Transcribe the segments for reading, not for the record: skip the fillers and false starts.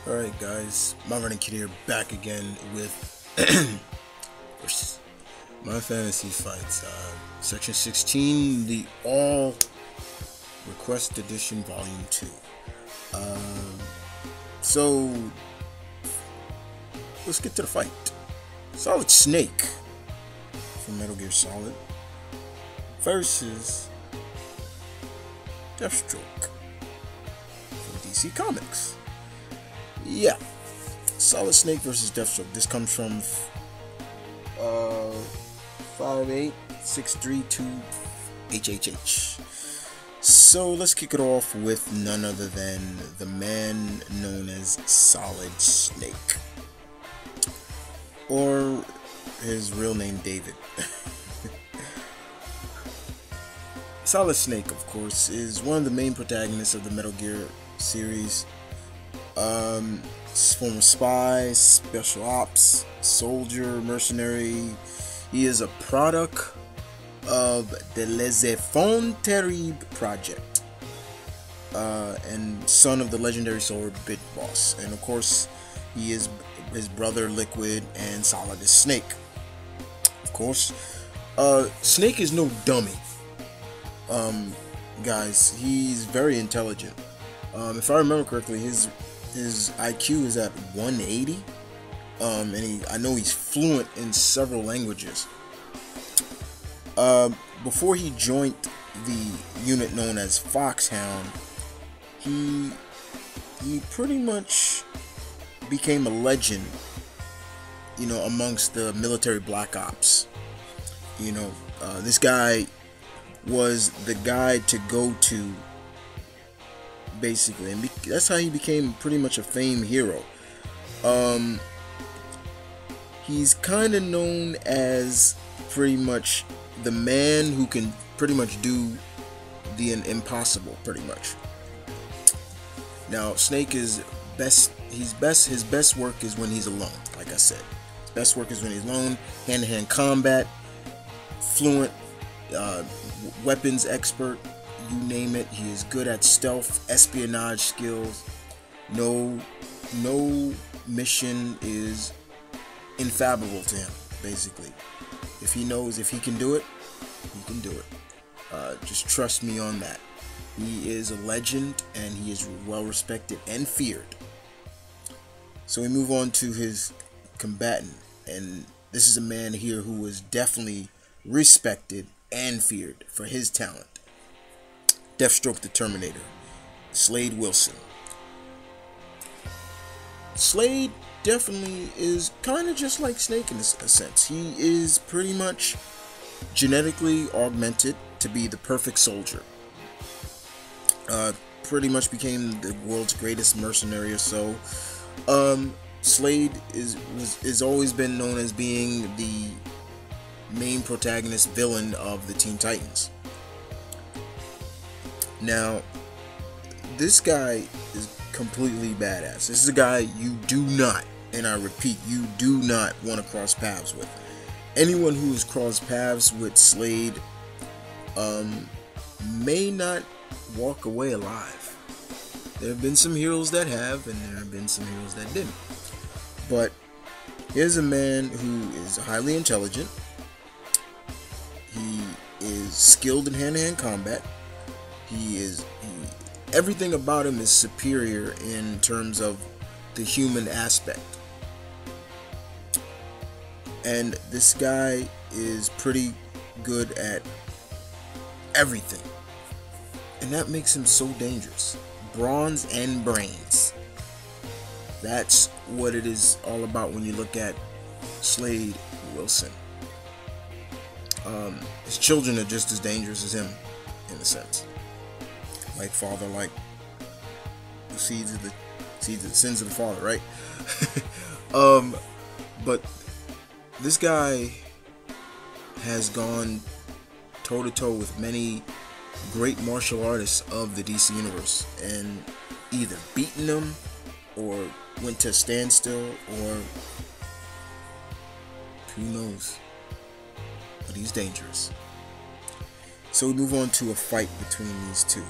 Alright guys, my running kid here back again with my fantasy fights, section 16, the all request edition volume 2. So let's get to the fight. Solid Snake from Metal Gear Solid versus Deathstroke from DC Comics. Yeah, Solid Snake versus Deathstroke. This comes from 58632 HHH. So let's kick it off with none other than the man known as Solid Snake, or his real name David. Solid Snake, of course, is one of the main protagonists of the Metal Gear series. Former spy, special ops, soldier, mercenary. He is a product of the Les Enfants Terribles project, and son of the legendary sword Big Boss. And of course, he is his brother Liquid, and Solid is Snake. Of course, Snake is no dummy. Guys, he's very intelligent. If I remember correctly, his IQ is at 180, and I know he's fluent in several languages. Before he joined the unit known as Foxhound, he pretty much became a legend, amongst the military black ops. This guy was the guy to go to, basically, and that's how he became pretty much a famed hero. He's kind of known as pretty much the man who can pretty much do the impossible, pretty much. Now, Snake is best. His best work is when he's alone. Like I said, his best work is when he's alone. Hand-to-hand combat, fluent, weapons expert. You name it, he is good at stealth, espionage skills. No mission is infallible to him, basically. If he knows if he can do it, he can do it. Just trust me on that. He is a legend, and he is well respected and feared. So we move on to his combatant, and this is a man here who is definitely respected and feared for his talent. Deathstroke the Terminator, Slade Wilson. Slade definitely is kind of just like Snake in a sense. He is pretty much genetically augmented to be the perfect soldier. Pretty much became the world's greatest mercenary or so. Slade is always been known as being the main protagonist villain of the Teen Titans. Now, this guy is completely badass. This is a guy you do not, and I repeat, you do not want to cross paths with. Anyone who has crossed paths with Slade may not walk away alive. There have been some heroes that have, and there have been some heroes that didn't. But here's a man who is highly intelligent. He is skilled in hand-to-hand combat. Everything about him is superior in terms of the human aspect. And this guy is pretty good at everything. And that makes him so dangerous. Bronze and brains. That's what it is all about when you look at Slade Wilson. His children are just as dangerous as him, in a sense. Like father, like the sins of the father, right? But this guy has gone toe to toe with many great martial artists of the DC universe, and either beaten them or went to a standstill, or who knows. But he's dangerous. So we move on to a fight between these two.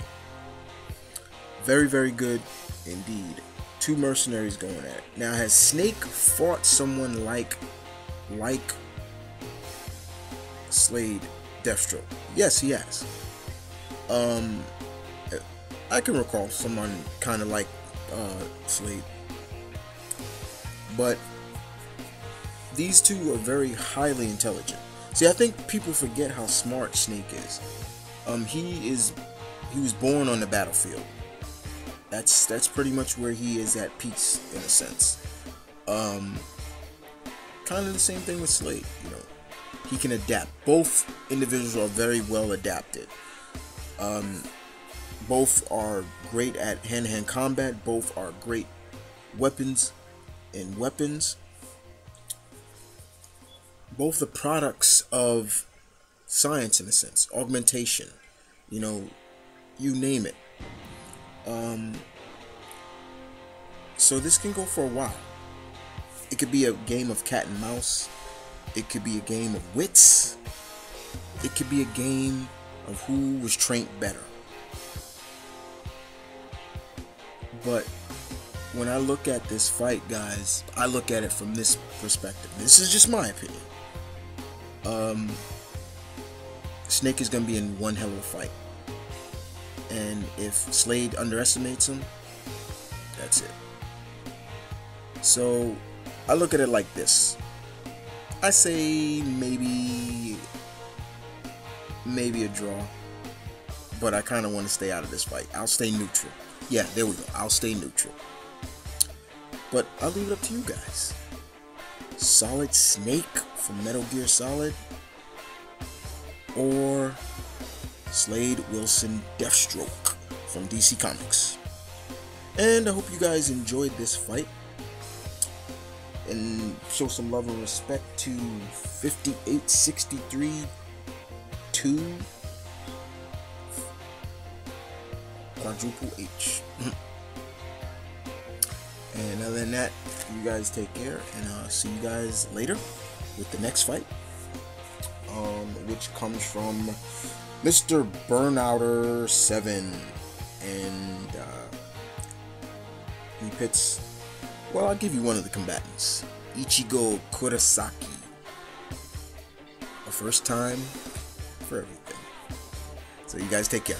Very, very good indeed. Two mercenaries going at it. Now, has Snake fought someone like Slade, Deathstroke? Yes, he has. I can recall someone kind of like Slade, but these two are very highly intelligent. See, I think people forget how smart Snake is. He was born on the battlefield. That's pretty much where he is at peace, in a sense. Kind of the same thing with Slade. You know, he can adapt. Both individuals are very well adapted. Both are great at hand-to-hand combat. Both are great weapons. Both the products of science, in a sense, augmentation. You know, you name it. So this can go for a while. It could be a game of cat and mouse. It could be a game of wits. It could be a game of who was trained better. But when I look at this fight, guys, I look at it from this perspective. This is just my opinion. Snake is going to be in one hell of a fight. And if Slade underestimates him, that's it. So I look at it like this. I say maybe a draw, but I kind of want to stay out of this fight. I'll stay neutral. Yeah, there we go. I'll stay neutral. But I'll leave it up to you guys. Solid Snake from Metal Gear Solid, or Slade Wilson Deathstroke from DC Comics. And I hope you guys enjoyed this fight, and show some love and respect to 5863-2 quadruple H. And other than that, you guys take care, and I'll see you guys later with the next fight, which comes from Mr. Burnouter 7, and he pits, well, I'll give you one of the combatants, Ichigo Kurosaki. A first time for everything. So you guys take care.